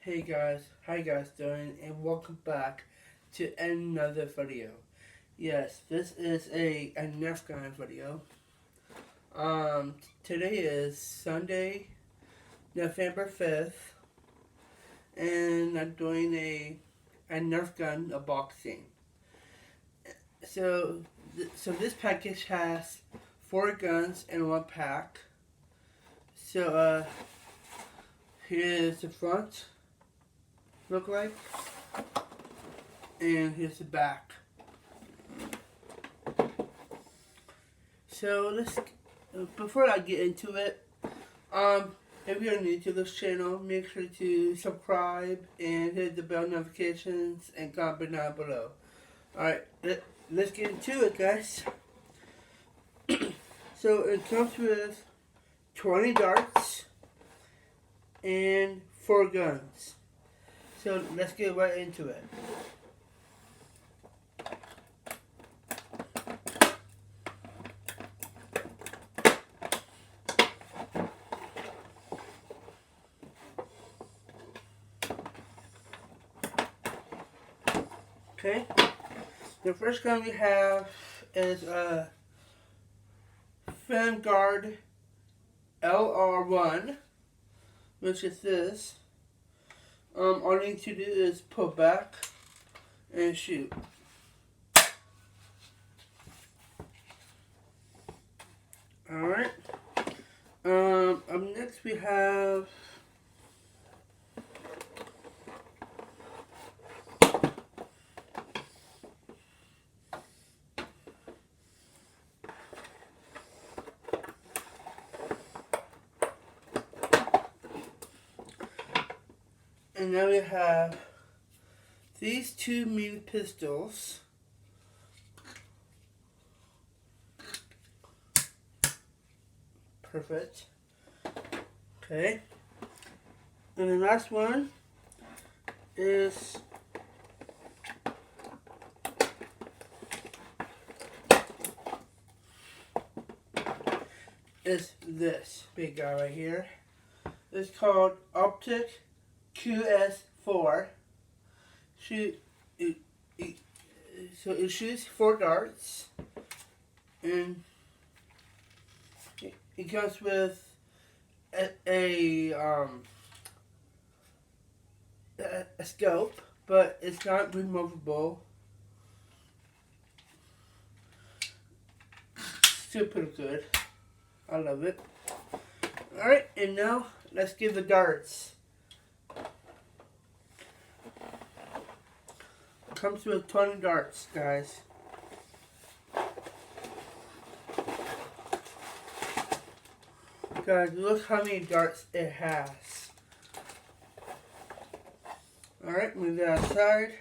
Hey guys, how you guys doing? And welcome back to another video. Yes, this is a Nerf Gun video. Today is Sunday, November 5th, and I'm doing a Nerf Gun unboxing. So this package has 4 guns in one pack. So, here's the front. Look like, and here's the back. So before I get into it, if you're new to this channel, make sure to subscribe and hit the bell notifications and comment down below. Alright, let's get into it, guys. So it comes with 20 darts and 4 guns. So let's get right into it. Okay, the first gun we have is a Vanguard LR1, which is this. All you need to do is pull back and shoot. Alright. Up next we have and now we have these 2 mini pistols. Perfect. Okay. And the last one is this big guy right here. It's called Optic QS4. So it shoots 4 darts, and it comes with a scope, but it's not removable. Still pretty good. I love it. Alright, and now let's give the darts. Comes with 20 darts, guys. Guys, look how many darts it has. Alright, move that aside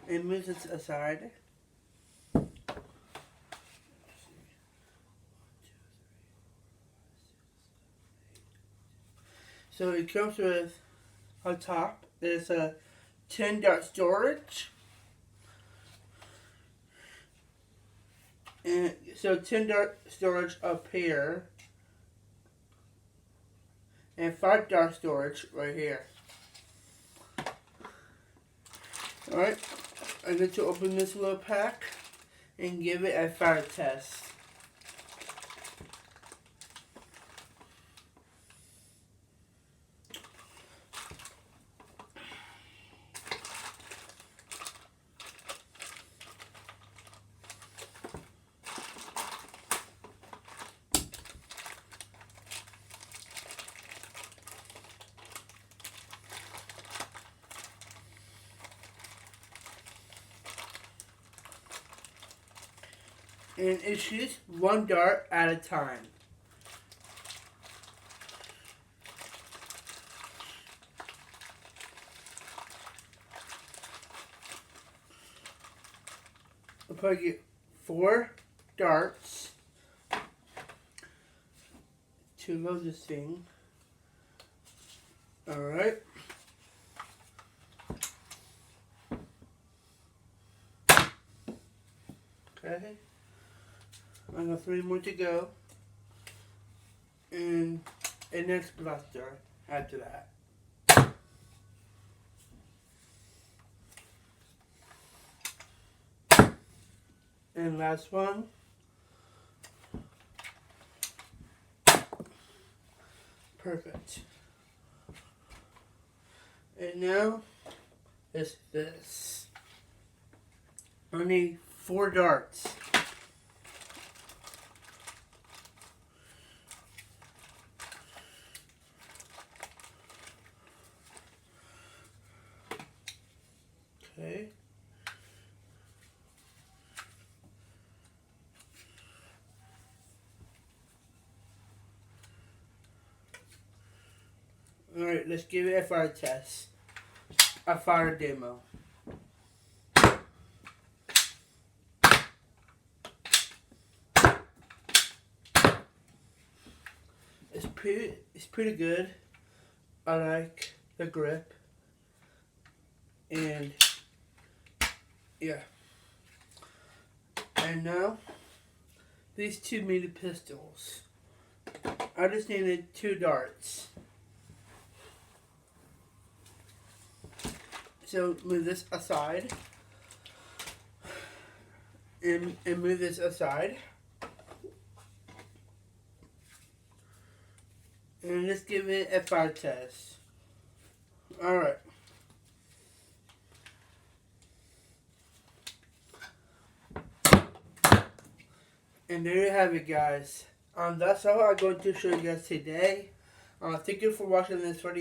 and move this aside. So it comes with, on top, there's a 10 dart storage. And so 10 dart storage up here. And 5 dart storage right here. Alright, I'm going to open this little pack and give it a fire test. And it shoots 1 dart at a time. I'll probably get 4 darts to load this thing. Alright. Okay. I got 3 more to go. And a next blaster after that. And last one. Perfect. And now is this. I need 4 darts. Okay. Alright, let's give it a fire test. A fire demo. It's pretty good. I like the grip. And yeah. And now these 2 mini pistols. I just needed 2 darts. So move this aside. And move this aside. And let's give it a fire test. Alright. And there you have it, guys. That's all I'm going to show you guys today. Thank you for watching this video.